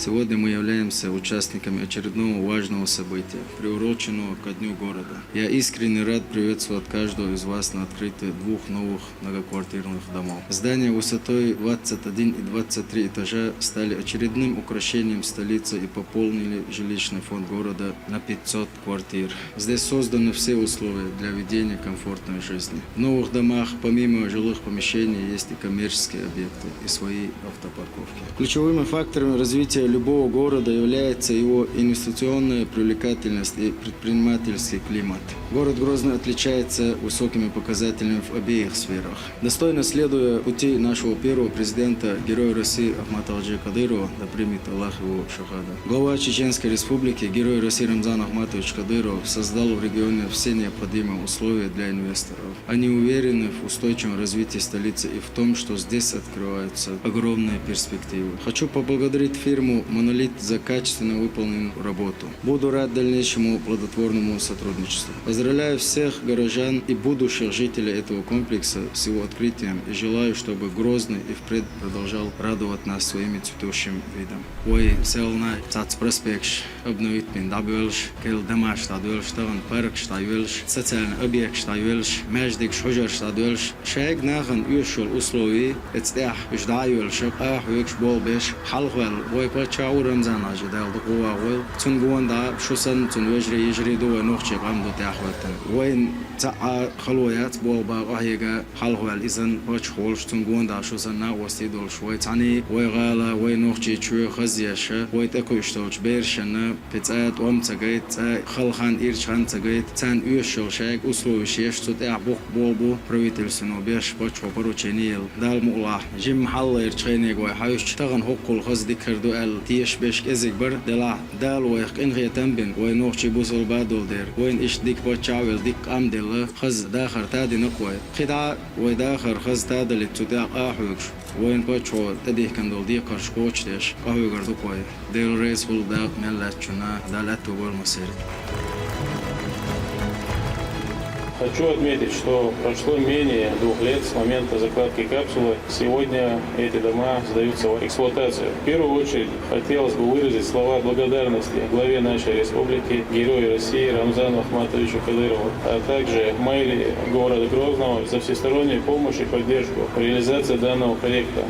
Сегодня мы являемся участниками очередного важного события, приуроченного ко Дню города. Я искренне рад приветствовать каждого из вас на открытии 2 новых многоквартирных домов. Здания высотой 21 и 23 этажа стали очередным украшением столицы и пополнили жилищный фонд города на 500 квартир. Здесь созданы все условия для ведения комфортной жизни. В новых домах помимо жилых помещений есть и коммерческие объекты, и свои автопарковки. Ключевыми факторами развития любого города является его инвестиционная привлекательность и предпринимательский климат. Город Грозный отличается высокими показателями в обеих сферах. Достойно следуя пути нашего первого президента, героя России Ахмата Кадырова, да примет Аллах его шахада. Глава Чеченской Республики, герой России Рамзан Ахматович Кадыров создал в регионе все необходимые условия для инвесторов. Они уверены в устойчивом развитии столицы и в том, что здесь открываются огромные перспективы. Хочу поблагодарить фирму «Монолит» за качественно выполненную работу. Буду рад дальнейшему плодотворному сотрудничеству. Поздравляю всех горожан и будущих жителей этого комплекса с его открытием и желаю, чтобы Грозный и впредь продолжал радовать нас своими цветущим видом. Ой, селна, цацпроспекш, обновить пиндабюлш, кел дамаш стадюлш, таван парк штаюлш, социальный объект штаюлш, междик шужер штаюлш, шег нахан юшул условий, эцтях ждаюлш, ахвекш болбеш, халхвел, ой пачау рамзан ажидал дукуа вел, цунгуанда шусан цунвежри ежриду нохче гамду тяхватан. وين تاع خلويات بوبا قهيجا حلوال إذن باش خولش تنقون دا شو سنا وستيدول شوي تاني ويغالا وينوخجي شو خزيش ويتأكو يشتوش بيرشنا بتاعت تجيت خلخان إيرشان تجيت تان يوشل شاك أسلو شيش تتاع بوك بوبو برويتل سنو بيش باش خبرو تشينيل دال مقلا جيم حل إيرشيني قوي حيوش تغن حقول خز ديكردو ال تيش بيش إزيك بر دلا دال ويق إنغي تنبن وينوخجي بوصل بادول دير وين إيش ديك بتشاول ديك أم دل خز داخر تادي نقوي خدا ويداخر خز تاد اللي تداق آحوش وين بتشو تديه كندول دي قرش كوتش قهوي قردو قوي ديل ريس فول داق ملت شنا دالتو بالمصير. Хочу отметить, что прошло менее 2 лет с момента закладки капсулы. Сегодня эти дома сдаются в эксплуатацию. В первую очередь хотелось бы выразить слова благодарности главе нашей республики, герою России Рамзану Ахматовичу Кадырову, а также мэрии города Грозного за всестороннюю помощь и поддержку в реализации данного проекта.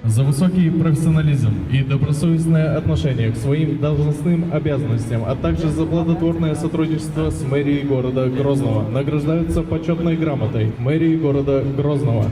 За высокий профессионализм и добросовестное отношение к своим должностным обязанностям, а также за плодотворное сотрудничество с мэрией города Грозного награждаются почетной грамотой мэрии города Грозного.